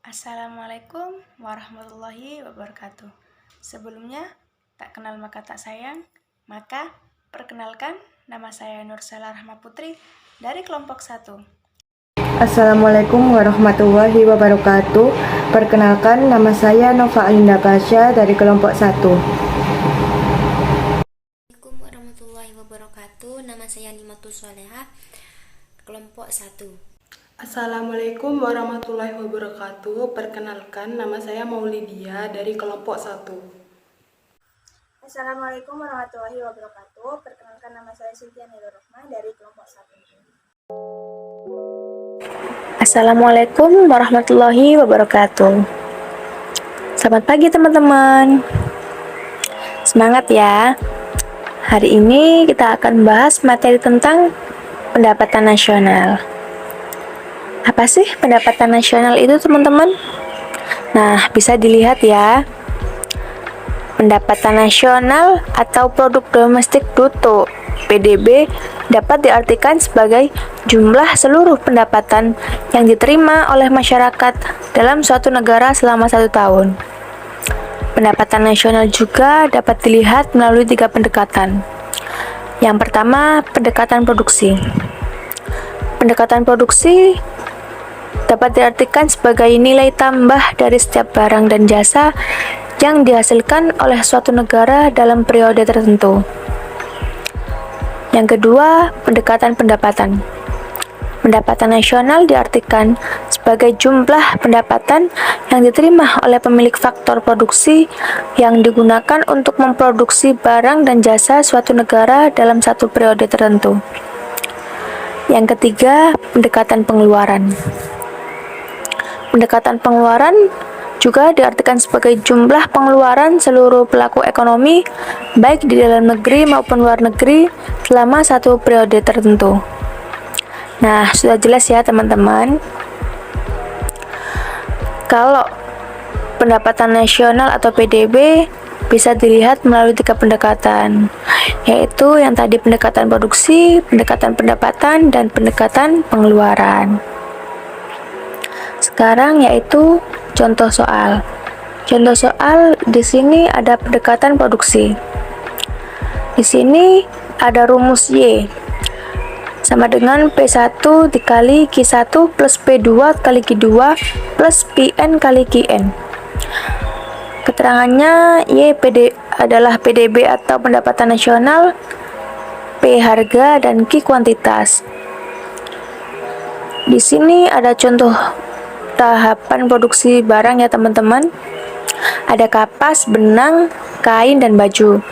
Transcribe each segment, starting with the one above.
Assalamualaikum warahmatullahi wabarakatuh. Sebelumnya, tak kenal maka tak sayang, maka perkenalkan nama saya Nursela Rahma Putri dari kelompok 1. Assalamualaikum warahmatullahi wabarakatuh. Perkenalkan, nama saya Nova Alinda Pasha dari kelompok 1. Assalamualaikum warahmatullahi wabarakatuh. Nama saya Nimatus Soleha, kelompok 1. Assalamualaikum warahmatullahi wabarakatuh. Perkenalkan, nama saya Maulidia dari kelompok 1. Assalamualaikum warahmatullahi wabarakatuh. Perkenalkan, nama saya Cynthia Nurul Rahma dari kelompok 1. Assalamualaikum warahmatullahi wabarakatuh. Selamat pagi teman-teman. Semangat ya. Hari ini kita akan bahas materi tentang pendapatan nasional. Apa sih pendapatan nasional itu, teman-teman? Nah, bisa dilihat ya. Pendapatan nasional atau produk domestik bruto (PDB) dapat diartikan sebagai jumlah seluruh pendapatan yang diterima oleh masyarakat dalam suatu negara selama 1 tahun. Pendapatan nasional juga dapat dilihat melalui 3 pendekatan. Yang pertama, pendekatan produksi. Pendekatan produksi dapat diartikan sebagai nilai tambah dari setiap barang dan jasa yang dihasilkan oleh suatu negara dalam periode tertentu. Yang kedua, pendekatan pendapatan. Pendapatan nasional diartikan sebagai jumlah pendapatan yang diterima oleh pemilik faktor produksi yang digunakan untuk memproduksi barang dan jasa suatu negara dalam satu periode tertentu. Yang ketiga, pendekatan pengeluaran. Pendekatan pengeluaran juga diartikan sebagai jumlah pengeluaran seluruh pelaku ekonomi, baik di dalam negeri maupun luar negeri, selama satu periode tertentu. Nah, sudah jelas ya teman-teman. Kalau pendapatan nasional atau PDB bisa dilihat melalui 3 pendekatan, yaitu yang tadi pendekatan produksi, pendekatan pendapatan, dan pendekatan pengeluaran. Sekarang yaitu contoh soal. Contoh soal di sini ada pendekatan produksi. Di sini ada rumus Y sama dengan P1 dikali Q1 plus P2 kali Q2 plus Pn kali Qn. Keterangannya Y adalah PDB atau pendapatan nasional, P harga, dan Q kuantitas. Di sini ada contoh tahapan produksi barang ya teman-teman. Ada kapas, benang, kain, dan baju.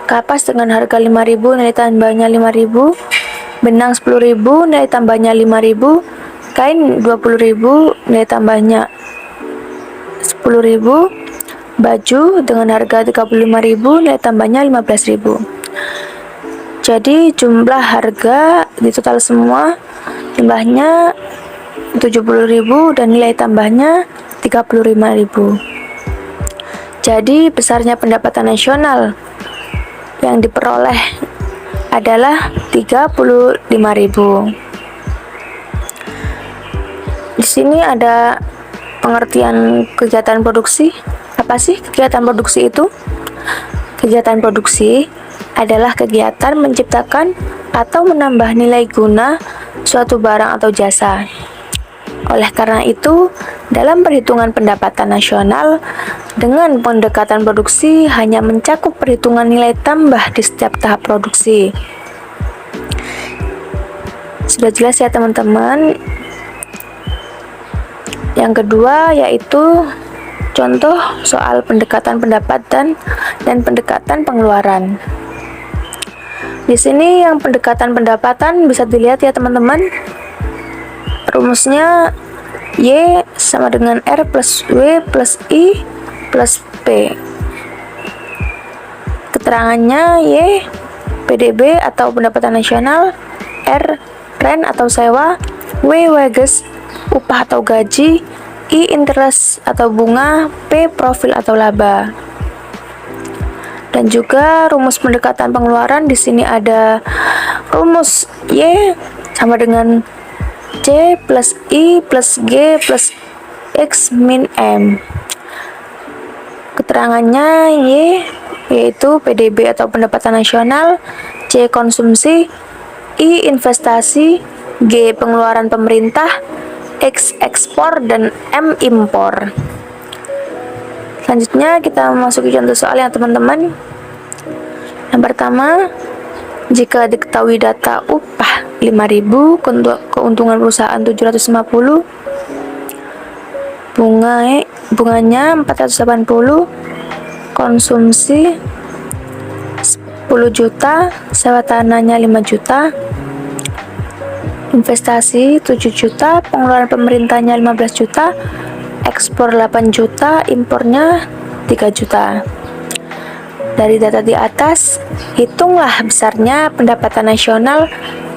Kapas dengan harga 5.000, nilai tambahnya 5.000. Benang 10.000, nilai tambahnya 5.000. Kain 20.000, nilai tambahnya 10.000. Baju dengan harga 35.000, nilai tambahnya 15.000. Jadi jumlah harga di total semua jumlahnya 70.000 dan nilai tambahnya 35.000. Jadi besarnya pendapatan nasional yang diperoleh adalah 35.000. Di sini ada pengertian kegiatan produksi. Apa sih kegiatan produksi itu? Kegiatan produksi adalah kegiatan menciptakan atau menambah nilai guna suatu barang atau jasa. Oleh karena itu, dalam perhitungan pendapatan nasional, dengan pendekatan produksi hanya mencakup perhitungan nilai tambah di setiap tahap produksi. Sudah jelas ya teman-teman. Yang kedua yaitu contoh soal pendekatan pendapatan dan pendekatan pengeluaran. Di sini yang pendekatan pendapatan bisa dilihat ya teman-teman. Rumusnya Y sama dengan R plus W plus I plus P. Keterangannya Y PDB atau pendapatan nasional, R rent atau sewa, W wages upah atau gaji, I interest atau bunga, P profil atau laba. Dan juga rumus pendekatan pengeluaran di sini ada rumus Y sama dengan C plus I plus G plus X min M. Keterangannya Y yaitu PDB atau pendapatan nasional, C konsumsi, I investasi, G pengeluaran pemerintah, X ekspor, dan M impor. Selanjutnya kita memasuki contoh soal ya teman-teman. Yang pertama, jika diketahui data upah 5.000, keuntungan perusahaan 750, bunganya 480, konsumsi 10 juta, sewa tanahnya 5 juta, investasi 7 juta, pengeluaran pemerintahnya 15 juta, ekspor 8 juta, impornya 3 juta. Dari data di atas, hitunglah besarnya pendapatan nasional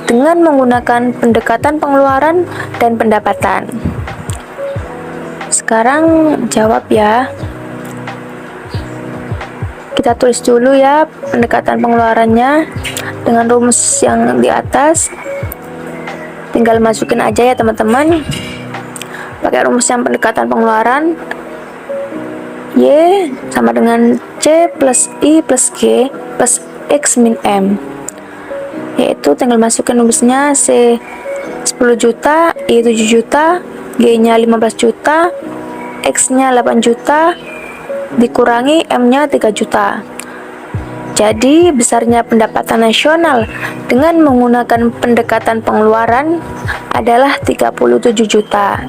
dengan menggunakan pendekatan pengeluaran dan pendapatan. Sekarang jawab ya. Kita tulis dulu ya pendekatan pengeluarannya dengan rumus yang di atas. Tinggal masukin aja ya teman-teman. Pakai rumus yang pendekatan pengeluaran. Y sama dengan C plus I plus G plus X min M. Yaitu tinggal masukin rumusnya C 10 juta, I 7 juta, G-nya 15 juta, X-nya 8 juta, dikurangi M-nya 3 juta. Jadi, besarnya pendapatan nasional dengan menggunakan pendekatan pengeluaran adalah 37 juta.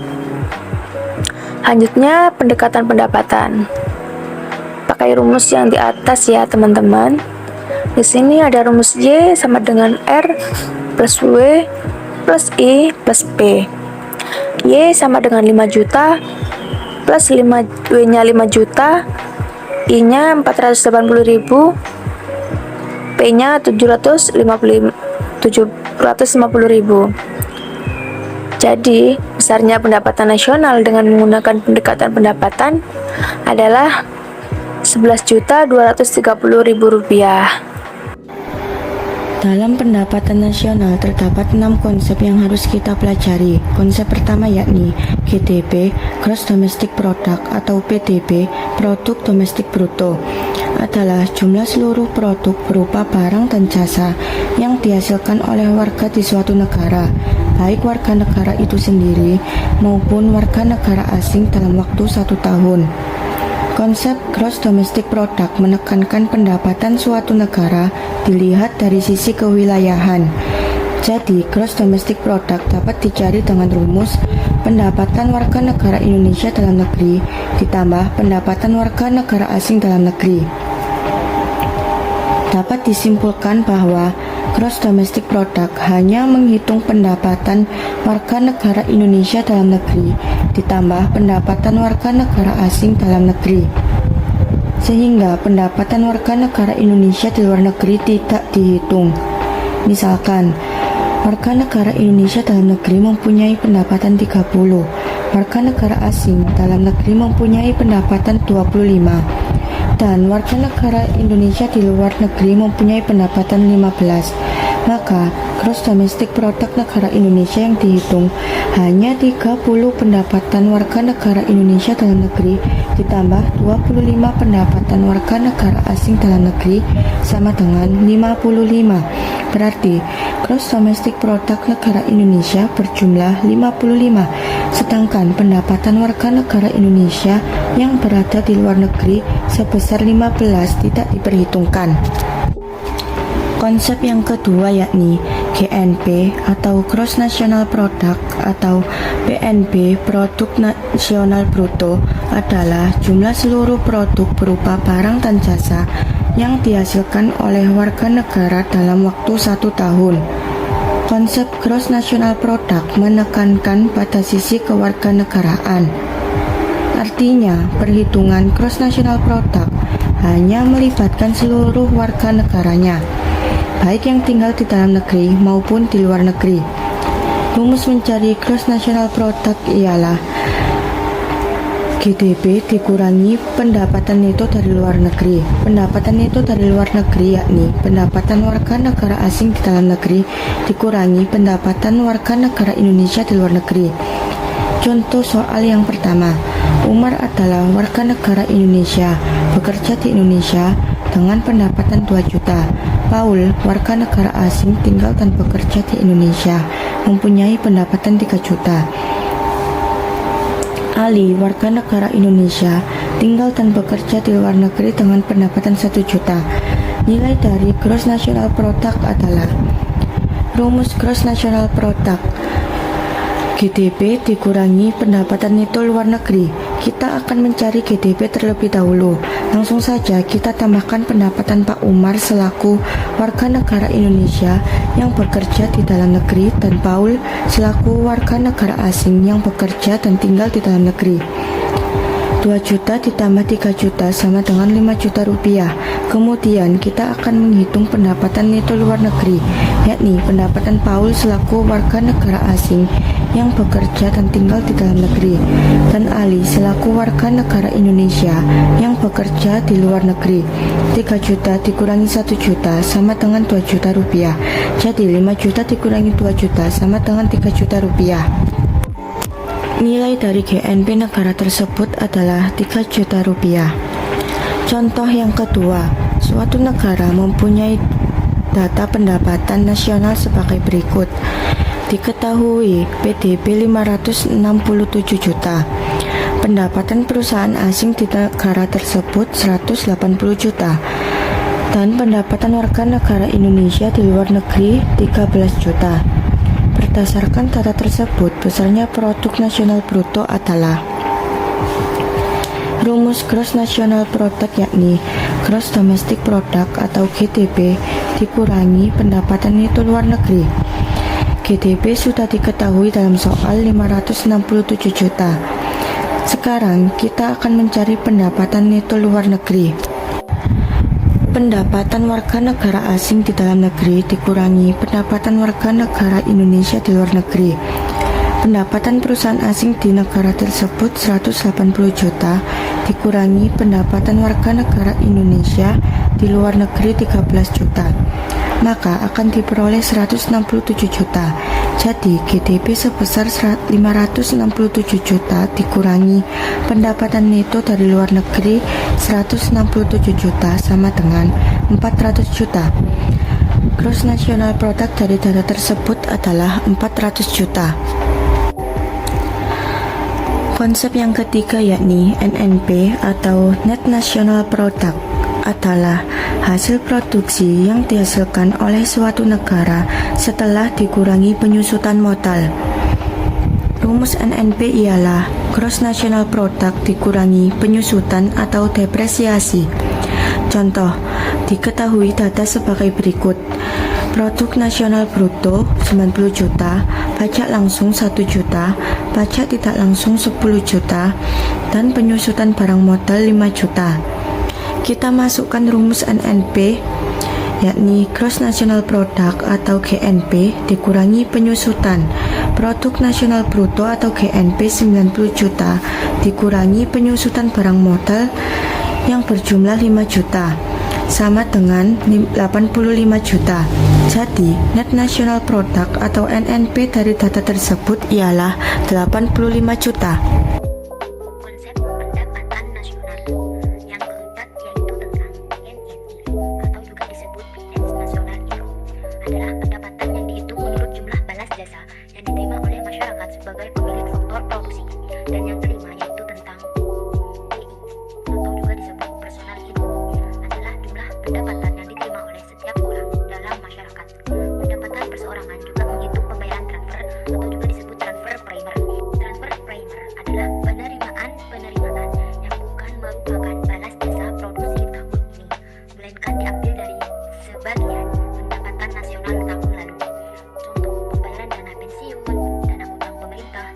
Selanjutnya, pendekatan pendapatan. Pakai rumus yang di atas ya, teman-teman. Di sini ada rumus Y sama dengan R plus W plus I plus P. Y sama dengan 5 juta plus W-nya 5 juta, I-nya 480.000, P-nya 750.000. Jadi, besarnya pendapatan nasional dengan menggunakan pendekatan pendapatan adalah Rp11.230.000. Dalam pendapatan nasional terdapat 6 konsep yang harus kita pelajari. Konsep pertama yakni GDP, Gross Domestic Product atau PDB, Produk Domestik Bruto, adalah jumlah seluruh produk berupa barang dan jasa yang dihasilkan oleh warga di suatu negara, baik warga negara itu sendiri maupun warga negara asing dalam waktu 1 tahun. Konsep Gross Domestic Product menekankan pendapatan suatu negara dilihat dari sisi kewilayahan. Jadi, Gross Domestic Product dapat dicari dengan rumus pendapatan warga negara Indonesia dalam negeri ditambah pendapatan warga negara asing dalam negeri. Dapat disimpulkan bahwa Gross Domestic Product hanya menghitung pendapatan warga negara Indonesia dalam negeri ditambah pendapatan warga negara asing dalam negeri, sehingga pendapatan warga negara Indonesia di luar negeri tidak dihitung. Misalkan, warga negara Indonesia dalam negeri mempunyai pendapatan 30, warga negara asing dalam negeri mempunyai pendapatan 25, dan warga negara Indonesia di luar negeri mempunyai pendapatan 15. Maka, Gross Domestic Product negara Indonesia yang dihitung hanya 30 pendapatan warga negara Indonesia dalam negeri ditambah 25 pendapatan warga negara asing dalam negeri sama dengan 55. Berarti, Gross Domestic Product negara Indonesia berjumlah 55, sedangkan pendapatan warga negara Indonesia yang berada di luar negeri sebesar 15 tidak diperhitungkan. Konsep yang kedua yakni GNP atau Gross National Product atau PNB Produk Nasional Bruto adalah jumlah seluruh produk berupa barang dan jasa yang dihasilkan oleh warga negara dalam waktu 1 tahun. Konsep Gross National Product menekankan pada sisi kewarganegaraan. Artinya, perhitungan Gross National Product hanya melibatkan seluruh warga negaranya, baik yang tinggal di dalam negeri maupun di luar negeri. Rumus mencari Gross National Product ialah GDP dikurangi pendapatan neto dari luar negeri. Pendapatan neto dari luar negeri yakni pendapatan warga negara asing di dalam negeri dikurangi pendapatan warga negara Indonesia di luar negeri. Contoh soal yang pertama, Umar adalah warga negara Indonesia, bekerja di Indonesia dengan pendapatan 2 juta. Paul, warga negara asing, tinggal dan bekerja di Indonesia, mempunyai pendapatan 3 juta. Ali, warga negara Indonesia, tinggal dan bekerja di luar negeri dengan pendapatan 1 juta. Nilai dari Gross National Product adalah rumus Gross National Product GDP dikurangi pendapatan neto luar negeri. Kita akan mencari GDP terlebih dahulu. Langsung saja kita tambahkan pendapatan Pak Umar selaku warga negara Indonesia yang bekerja di dalam negeri dan Paul selaku warga negara asing yang bekerja dan tinggal di dalam negeri. 2 juta ditambah 3 juta sama dengan 5 juta rupiah. Kemudian kita akan menghitung pendapatan neto luar negeri, yakni pendapatan Paul selaku warga negara asing yang bekerja dan tinggal di dalam negeri, dan Ali selaku warga negara Indonesia yang bekerja di luar negeri. 3 juta dikurangi 1 juta sama dengan 2 juta rupiah. Jadi 5 juta dikurangi 2 juta sama dengan 3 juta rupiah. Nilai dari GNP negara tersebut adalah 3 juta rupiah. Contoh yang kedua, suatu negara mempunyai data pendapatan nasional sebagai berikut. Diketahui PDB 567 juta. Pendapatan perusahaan asing di negara tersebut 180 juta. Dan pendapatan warga negara Indonesia di luar negeri 13 juta. Berdasarkan data tersebut, besarnya produk nasional bruto adalah rumus Gross National Product, yakni Gross Domestic Product atau GDP dikurangi pendapatan neto luar negeri. GDP sudah diketahui dalam soal 567 juta. Sekarang kita akan mencari pendapatan neto luar negeri. Pendapatan warga negara asing di dalam negeri dikurangi pendapatan warga negara Indonesia di luar negeri. Pendapatan perusahaan asing di negara tersebut 180 juta dikurangi pendapatan warga negara Indonesia di luar negeri 13 juta. Maka akan diperoleh 167 juta. Jadi GDP sebesar 567 juta dikurangi pendapatan neto dari luar negeri 167 juta sama dengan 400 juta. Gross National Product dari data tersebut adalah 400 juta. Konsep yang ketiga yakni NNP atau Net National Product adalah hasil produksi yang dihasilkan oleh suatu negara setelah dikurangi penyusutan modal. Rumus NNP ialah Gross National Product dikurangi penyusutan atau depresiasi. Contoh, diketahui data sebagai berikut. Produk nasional bruto 90 juta, pajak langsung 1 juta, pajak tidak langsung 10 juta, dan penyusutan barang modal 5 juta. Kita masukkan rumus NNP, yakni Gross National Product atau GNP dikurangi penyusutan. Produk nasional bruto atau GNP 90 juta dikurangi penyusutan barang modal yang berjumlah 5 juta sama dengan 85 juta. Jadi, Net National Product atau NNP dari data tersebut ialah 85 juta. Konsep pendapatan nasional yang keempat yaitu tentang NNI atau juga disebut Net National Income adalah pendapatan yang dihitung menurut jumlah balas jasa yang diterima oleh masyarakat sebagai pemilik faktor produksi. Dan yang kelima yaitu tentang PI atau juga disebut personal income adalah jumlah pendapatan yang diterima oleh setiap orang dalam masyarakat. Pendapatan perseorangan juga menghitung pembayaran transfer atau juga disebut transfer primer. Transfer primer adalah penerimaan yang bukan merupakan balas jasa produksi tahun ini, melainkan diambil dari sebagian pendapatan nasional tahun lalu. Contoh, pembayaran dana pensiun, dana utang pemerintah,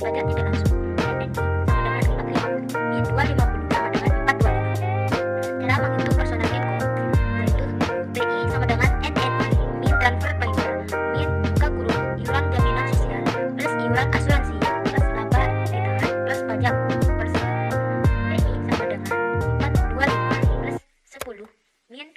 pajak tidak langsung. NNI sama dengan 450, min 250 sama dengan 425. Cara menghitung personal income yaitu BI sama dengan NNI min transfer primer min buka kurung iuran jaminan sosial plus iuran asuransi plus laba ditahan plus pajak persen. BI sama dengan 425 plus 10 min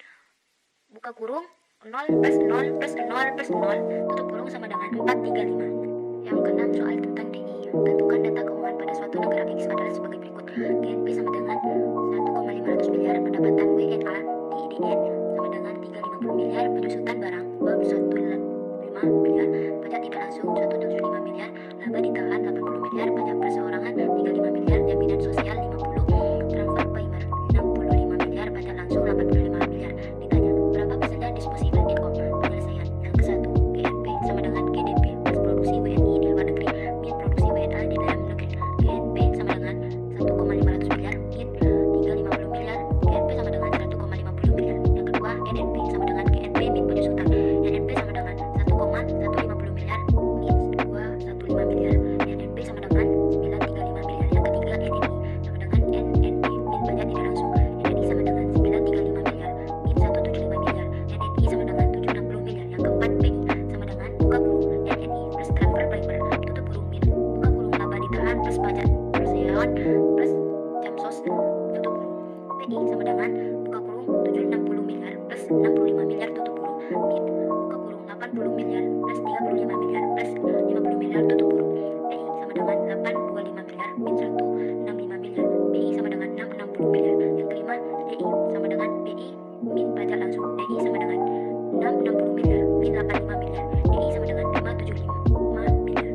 buka kurung 0 plus 0 plus 0 plus 0 tutup kurung sama dengan 435. Yang keenam, soal tentang DI. Tentukan data keuangan pada suatu negara X adalah sebagai berikut. GNP sama dengan 1,500 miliar, pendapatan WNA di IDN sama dengan 350 miliar, penyusutan barang 115 miliar, pajak tidak langsung 175 miliar, laba ditahan 80 miliar, pajak perseorangan 35 miliar, jaminan sosial 50, transfer primer 65 miliar, pajak langsung 85 miliar. Ditanya, berapa persentase disposable income? Penyelesaian. Yang ke-1, GNP sama dengan GDP plus produksi WNI di luar negeri min produksi WNA di dalam negeri. GNP sama dengan 1,500 miliar min 350 miliar, GNP sama dengan 1,50 miliar. Yang kedua, NNP sama dengan GNP min penyusutan. NNP sama dengan 1,150 miliar min 215 miliar, NNP sama dengan 935 miliar. Yang ketiga, NNI sama dengan NNP min pajak tidak langsung. NNI sama dengan 935 miliar min 175 miliar, NNI sama dengan 760 miliar. Yang keempat, PI sama dengan buka kurung NNI plus transfer primer tutup kurung min buka kurung laba ditahan plus pajak perseorangan plus jamsos tutup kurung. PI sama dengan buka kurung 760 miliar plus 65 miliar tutup kurung min buka kurung 80 miliar plus 35 miliar plus 50 miliar tutup kurung. PI sama dengan 825 miliar min 165 miliar, BI sama dengan 660 miliar. Yang kelima, DI sama dengan BI min pajak langsung. DI sama dengan 660 miliar min 85 miliar, DI sama dengan 575 miliar.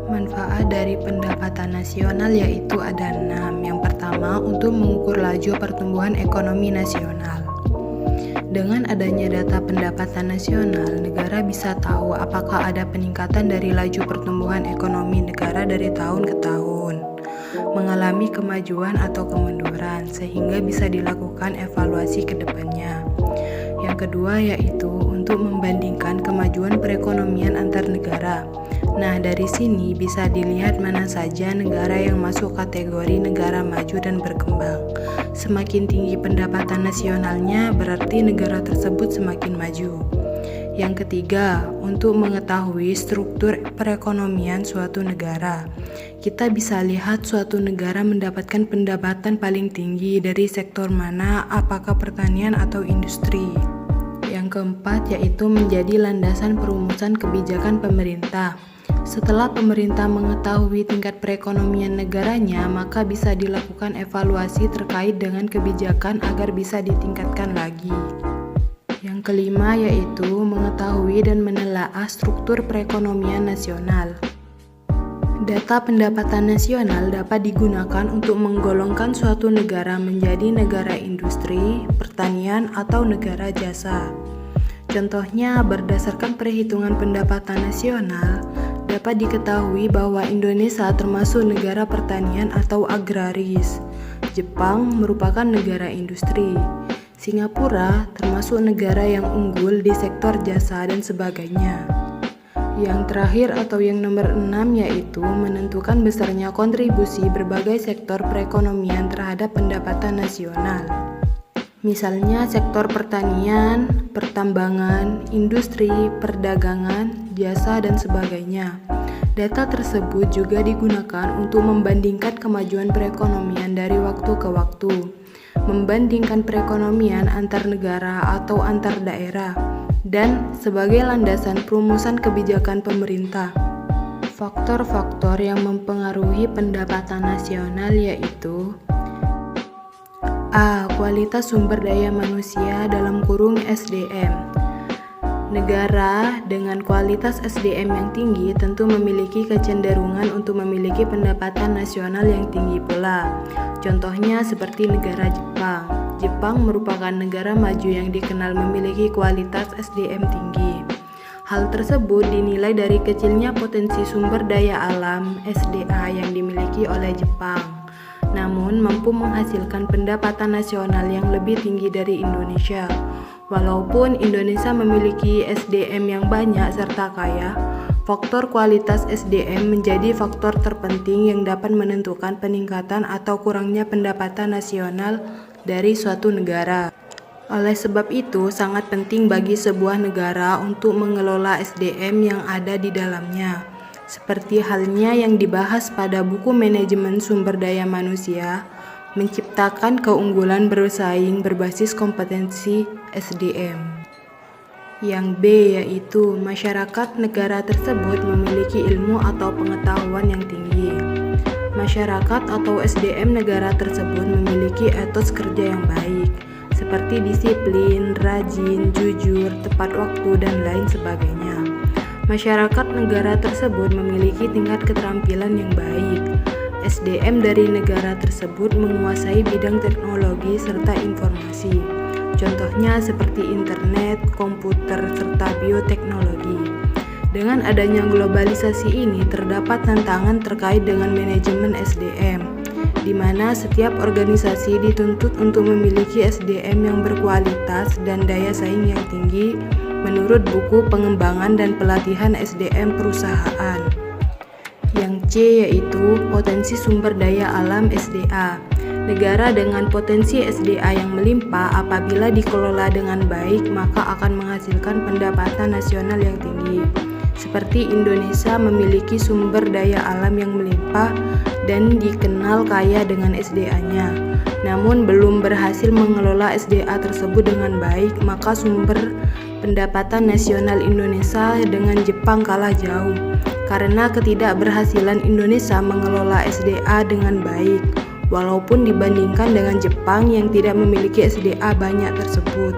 Manfaat dari pendapatan nasional yaitu ada 6. Yang pertama, untuk mengukur laju pertumbuhan ekonomi nasional. Dengan adanya data pendapatan nasional, negara bisa tahu apakah ada peningkatan dari laju pertumbuhan ekonomi negara dari tahun ke tahun, mengalami kemajuan atau kemunduran, sehingga bisa dilakukan evaluasi ke depannya. Yang kedua yaitu untuk membandingkan kemajuan perekonomian antar negara. Nah, dari sini bisa dilihat mana saja negara yang masuk kategori negara maju dan berkembang. Semakin tinggi pendapatan nasionalnya, berarti negara tersebut semakin maju. Yang ketiga, untuk mengetahui struktur perekonomian suatu negara. Kita bisa lihat suatu negara mendapatkan pendapatan paling tinggi dari sektor mana, apakah pertanian atau industri. Yang keempat yaitu menjadi landasan perumusan kebijakan pemerintah. Setelah pemerintah mengetahui tingkat perekonomian negaranya, maka bisa dilakukan evaluasi terkait dengan kebijakan agar bisa ditingkatkan lagi. Yang kelima yaitu mengetahui dan menelaah struktur perekonomian nasional. Data pendapatan nasional dapat digunakan untuk menggolongkan suatu negara menjadi negara industri, pertanian, atau negara jasa. Contohnya, berdasarkan perhitungan pendapatan nasional, dapat diketahui bahwa Indonesia termasuk negara pertanian atau agraris. Jepang merupakan negara industri. Singapura termasuk negara yang unggul di sektor jasa dan sebagainya. Yang terakhir atau yang nomor 6 yaitu menentukan besarnya kontribusi berbagai sektor perekonomian terhadap pendapatan nasional. Misalnya sektor pertanian, pertambangan, industri, perdagangan, jasa, dan sebagainya. Data tersebut juga digunakan untuk membandingkan kemajuan perekonomian dari waktu ke waktu, membandingkan perekonomian antar negara atau antar daerah, dan sebagai landasan perumusan kebijakan pemerintah. Faktor-faktor yang mempengaruhi pendapatan nasional yaitu A. Kualitas sumber daya manusia dalam kurung SDM. Negara dengan kualitas SDM yang tinggi tentu memiliki kecenderungan untuk memiliki pendapatan nasional yang tinggi pula. Contohnya seperti negara Jepang. Jepang merupakan negara maju yang dikenal memiliki kualitas SDM tinggi. Hal tersebut dinilai dari kecilnya potensi sumber daya alam SDA yang dimiliki oleh Jepang, namun mampu menghasilkan pendapatan nasional yang lebih tinggi dari Indonesia. Walaupun Indonesia memiliki SDM yang banyak serta kaya, Faktor kualitas SDM menjadi faktor terpenting yang dapat menentukan peningkatan atau kurangnya pendapatan nasional dari suatu negara. Oleh sebab itu, sangat penting bagi sebuah negara untuk mengelola SDM yang ada di dalamnya. Seperti halnya yang dibahas pada buku Manajemen Sumber Daya Manusia, menciptakan keunggulan bersaing berbasis kompetensi SDM. Yang B yaitu masyarakat negara tersebut memiliki ilmu atau pengetahuan yang tinggi. Masyarakat atau SDM negara tersebut memiliki etos kerja yang baik, seperti disiplin, rajin, jujur, tepat waktu, dan lain sebagainya. Masyarakat negara tersebut memiliki tingkat keterampilan yang baik. SDM dari negara tersebut menguasai bidang teknologi serta informasi. Contohnya seperti internet, komputer, serta bioteknologi. Dengan adanya globalisasi ini terdapat tantangan terkait dengan manajemen SDM, di mana setiap organisasi dituntut untuk memiliki SDM yang berkualitas dan daya saing yang tinggi menurut buku pengembangan dan pelatihan SDM perusahaan. Yang C yaitu potensi sumber daya alam SDA. Negara dengan potensi SDA yang melimpah apabila dikelola dengan baik maka akan menghasilkan pendapatan nasional yang tinggi. Seperti Indonesia memiliki sumber daya alam yang melimpah dan dikenal kaya dengan SDA-nya. Namun belum berhasil mengelola SDA tersebut dengan baik, maka sumber pendapatan nasional Indonesia dengan Jepang kalah jauh karena ketidakberhasilan Indonesia mengelola SDA dengan baik. Walaupun dibandingkan dengan Jepang yang tidak memiliki SDA banyak tersebut.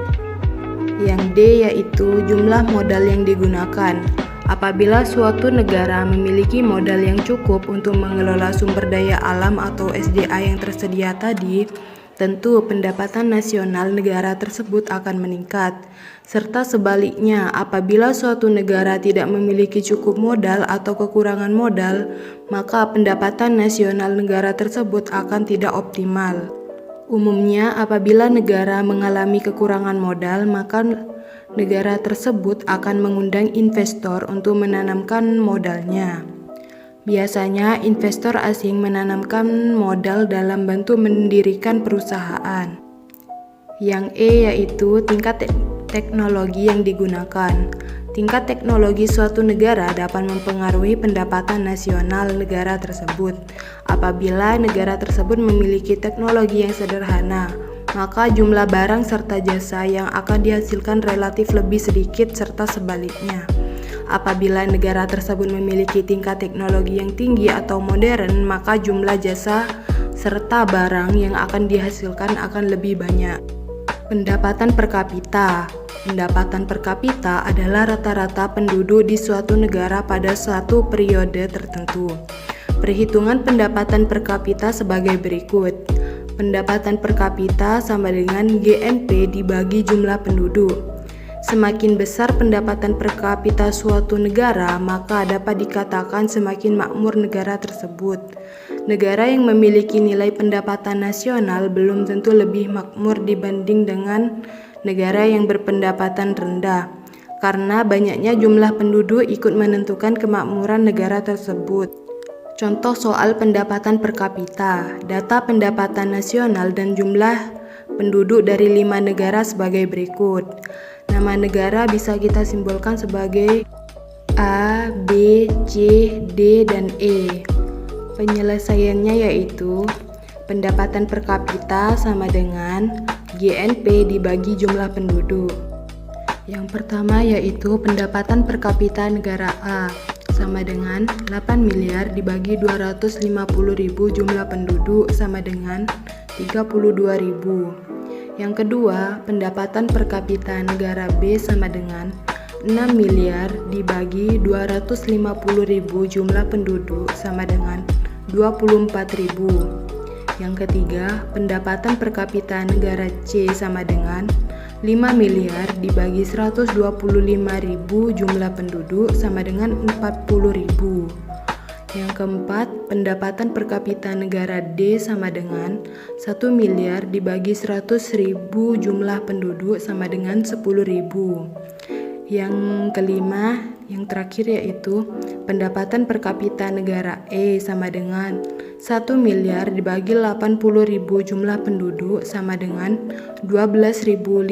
Yang D yaitu jumlah modal yang digunakan. Apabila suatu negara memiliki modal yang cukup untuk mengelola sumber daya alam atau SDA yang tersedia tadi, tentu pendapatan nasional negara tersebut akan meningkat. Serta sebaliknya, apabila suatu negara tidak memiliki cukup modal atau kekurangan modal, maka pendapatan nasional negara tersebut akan tidak optimal. Umumnya, apabila negara mengalami kekurangan modal, maka negara tersebut akan mengundang investor untuk menanamkan modalnya. Biasanya, investor asing menanamkan modal dalam bentuk mendirikan perusahaan. Yang E yaitu tingkat teknologi yang digunakan. Tingkat teknologi suatu negara dapat mempengaruhi pendapatan nasional negara tersebut. Apabila negara tersebut memiliki teknologi yang sederhana, maka jumlah barang serta jasa yang akan dihasilkan relatif lebih sedikit serta sebaliknya. Apabila negara tersebut memiliki tingkat teknologi yang tinggi atau modern, maka jumlah jasa serta barang yang akan dihasilkan akan lebih banyak. Pendapatan per kapita. Pendapatan per kapita adalah rata-rata penduduk di suatu negara pada suatu periode tertentu. Perhitungan pendapatan per kapita sebagai berikut. Pendapatan per kapita sama dengan GNP dibagi jumlah penduduk. Semakin besar pendapatan per kapita suatu negara, maka dapat dikatakan semakin makmur negara tersebut. Negara yang memiliki nilai pendapatan nasional belum tentu lebih makmur dibanding dengan negara yang berpendapatan rendah, karena banyaknya jumlah penduduk ikut menentukan kemakmuran negara tersebut. Contoh soal pendapatan per kapita, data pendapatan nasional dan jumlah penduduk dari 5 negara sebagai berikut. Nama negara bisa kita simbolkan sebagai A, B, C, D, dan E. Penyelesaiannya yaitu pendapatan per kapita sama dengan GNP dibagi jumlah penduduk. Yang pertama yaitu pendapatan per kapita negara A sama dengan 8 miliar dibagi 250.000 jumlah penduduk sama dengan 32.000. Yang kedua, pendapatan per kapita negara B sama dengan 6 miliar dibagi 250.000 jumlah penduduk sama dengan 24.000. Yang ketiga, pendapatan per kapita negara C sama dengan 5 miliar dibagi 125.000 jumlah penduduk sama dengan 40.000. Yang keempat, pendapatan per kapita negara D sama dengan 1 miliar dibagi 100.000 jumlah penduduk sama dengan 10.000. Yang kelima, Yang terakhir yaitu pendapatan per kapita negara E sama dengan 1 miliar dibagi 80.000 jumlah penduduk sama dengan 12.500.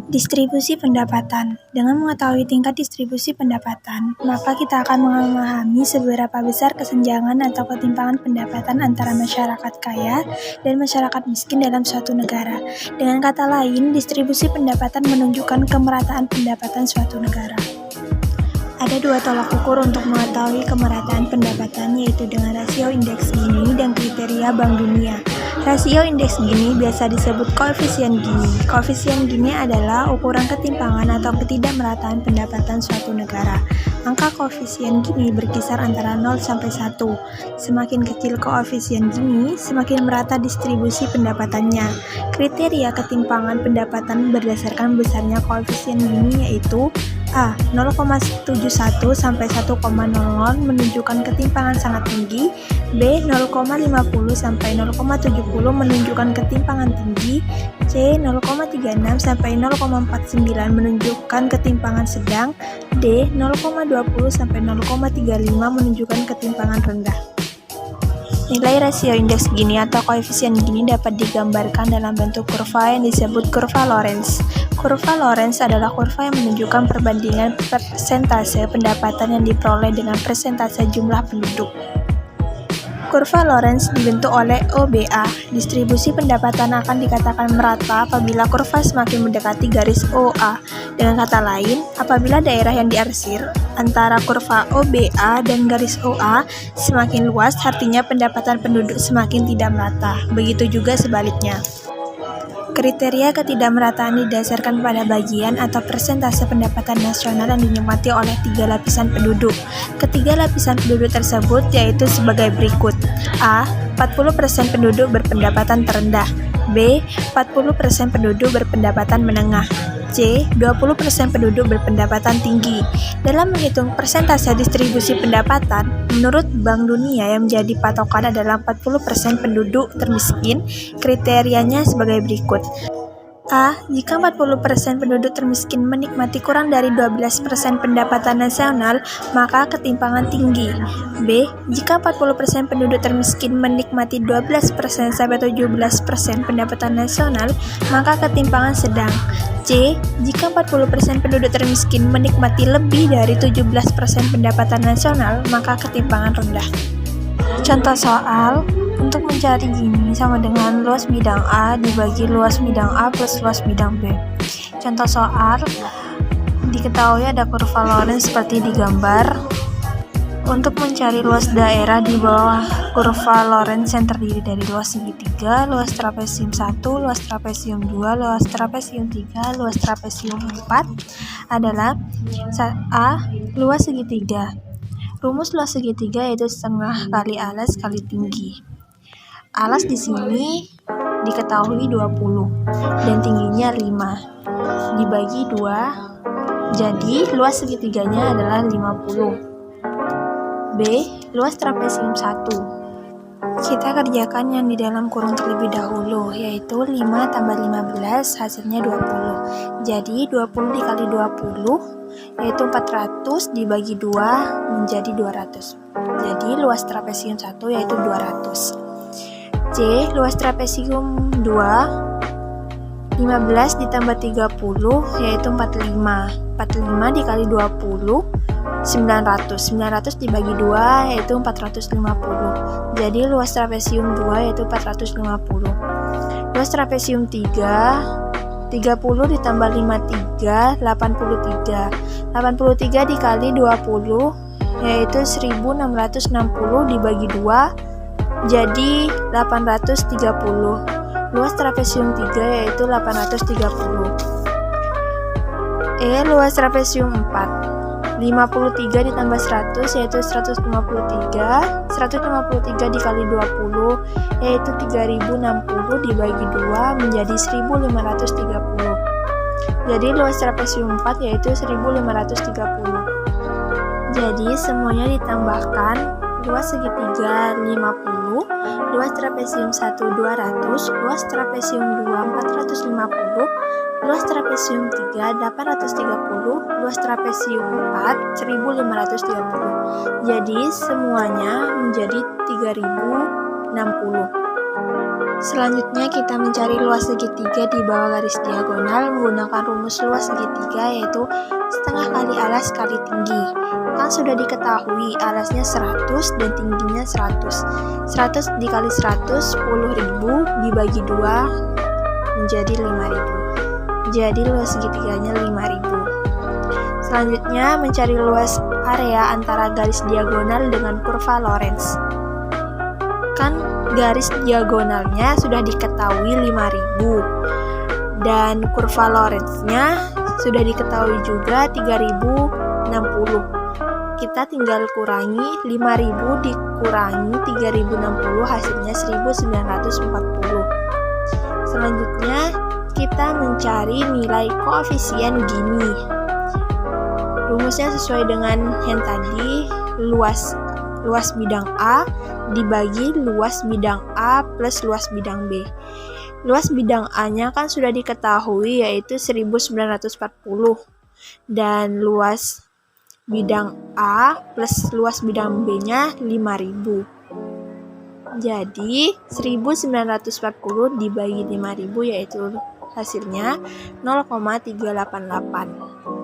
Distribusi pendapatan. Dengan mengetahui tingkat distribusi pendapatan, maka kita akan memahami seberapa besar kesenjangan atau ketimpangan pendapatan antara masyarakat kaya dan masyarakat miskin dalam suatu negara. Dengan kata lain, distribusi pendapatan menunjukkan kemerataan pendapatan suatu negara. Ada dua tolak ukur untuk mengetahui kemerataan pendapatan, yaitu dengan rasio indeks Gini dan kriteria Bank Dunia. Rasio indeks Gini biasa disebut koefisien Gini. Koefisien Gini adalah ukuran ketimpangan atau ketidakmerataan pendapatan suatu negara. Angka koefisien Gini berkisar antara 0 sampai 1. Semakin kecil koefisien Gini, semakin merata distribusi pendapatannya. Kriteria ketimpangan pendapatan berdasarkan besarnya koefisien Gini yaitu A. 0,71 sampai 1,00 menunjukkan ketimpangan sangat tinggi. B. 0,50 sampai 0,70 menunjukkan ketimpangan tinggi. C. 0,36 sampai 0,49 menunjukkan ketimpangan sedang. D. 0,20 sampai 0,35 menunjukkan ketimpangan rendah. Nilai rasio indeks Gini atau koefisien Gini dapat digambarkan dalam bentuk kurva yang disebut kurva Lorenz. Kurva Lorenz adalah kurva yang menunjukkan perbandingan persentase pendapatan yang diperoleh dengan persentase jumlah penduduk. Kurva Lorenz dibentuk oleh OBA. Distribusi pendapatan akan dikatakan merata apabila kurva semakin mendekati garis OA. Dengan kata lain, apabila daerah yang diarsir antara kurva OBA dan garis OA semakin luas, artinya pendapatan penduduk semakin tidak merata. Begitu juga sebaliknya. Kriteria ketidakmerataan didasarkan pada bagian atau persentase pendapatan nasional yang dinikmati oleh 3 lapisan penduduk. Ketiga lapisan penduduk tersebut yaitu sebagai berikut. A. 40% penduduk berpendapatan terendah. B. 40% penduduk berpendapatan menengah. C. 20% penduduk berpendapatan tinggi. Dalam menghitung persentase distribusi pendapatan, menurut Bank Dunia yang menjadi patokan adalah 40% penduduk termiskin, kriterianya sebagai berikut. A. Jika 40% penduduk termiskin menikmati kurang dari 12% pendapatan nasional, maka ketimpangan tinggi. B. Jika 40% penduduk termiskin menikmati 12% sampai 17% pendapatan nasional, maka ketimpangan sedang. C. Jika 40% penduduk termiskin menikmati lebih dari 17% pendapatan nasional, maka ketimpangan rendah. Contoh soal, untuk mencari Gini sama dengan luas bidang A dibagi luas bidang A plus luas bidang B. Contoh soal, diketahui ada kurva Lorenz seperti di gambar. Untuk mencari luas daerah di bawah kurva Lorenz yang terdiri dari luas segitiga, luas trapesium 1, luas trapesium 2, luas trapesium 3, luas trapesium 4 adalah A. Luas segitiga. Rumus luas segitiga yaitu setengah kali alas kali tinggi. Alas di sini diketahui 20 dan tingginya 5 dibagi 2, jadi luas segitiganya adalah 50. B. Luas trapesium 1. Kita kerjakan yang di dalam kurung terlebih dahulu, yaitu 5 tambah 15 hasilnya 20. Jadi 20 dikali 20 yaitu 400 dibagi 2 menjadi 200. Jadi luas trapesium 1 yaitu 200. C. Luas trapesium 2, 15 ditambah 30 yaitu 45. 45 dikali 20 900. 900 dibagi 2 yaitu 450. Jadi luas trapesium 2 yaitu 450. Luas trapesium 3, 30 ditambah 53, 83. 83 dikali 20 yaitu 1660 dibagi 2 jadi 830. Luas trapesium 3 yaitu 830. E. Luas trapesium 4, 53 ditambah 100 yaitu 153. 153 dikali 20 yaitu 3060 dibagi 2 menjadi 1530. Jadi luas trapesium 4 yaitu 1530. Jadi semuanya ditambahkan luas segitiga 50, luas trapesium 1 200, luas trapesium 2 450, luas trapesium 3 830, luas trapesium 4 1530. Jadi semuanya menjadi 3060. Selanjutnya kita mencari luas segitiga di bawah garis diagonal menggunakan rumus luas segitiga, yaitu setengah kali alas kali tinggi. Kan sudah diketahui alasnya 100 dan tingginya 100. 100 dikali 100 10.000 dibagi 2 menjadi 5.000. Jadi luas segitiganya 5.000. Selanjutnya mencari luas area antara garis diagonal dengan kurva Lorentz. Kan garis diagonalnya sudah diketahui 5.000 dan kurva Lorentz-nya sudah diketahui juga 3060. Kita tinggal kurangi 5.000 dikurangi 3060, hasilnya 1940. Selanjutnya kita mencari nilai koefisien Gini. Rumusnya sesuai dengan yang tadi, luas bidang A dibagi luas bidang A plus luas bidang B. Luas bidang A-nya kan sudah diketahui, yaitu 1940, dan luas bidang A plus luas bidang B-nya 5.000. Jadi 1940 dibagi 5.000 yaitu hasilnya 0,388.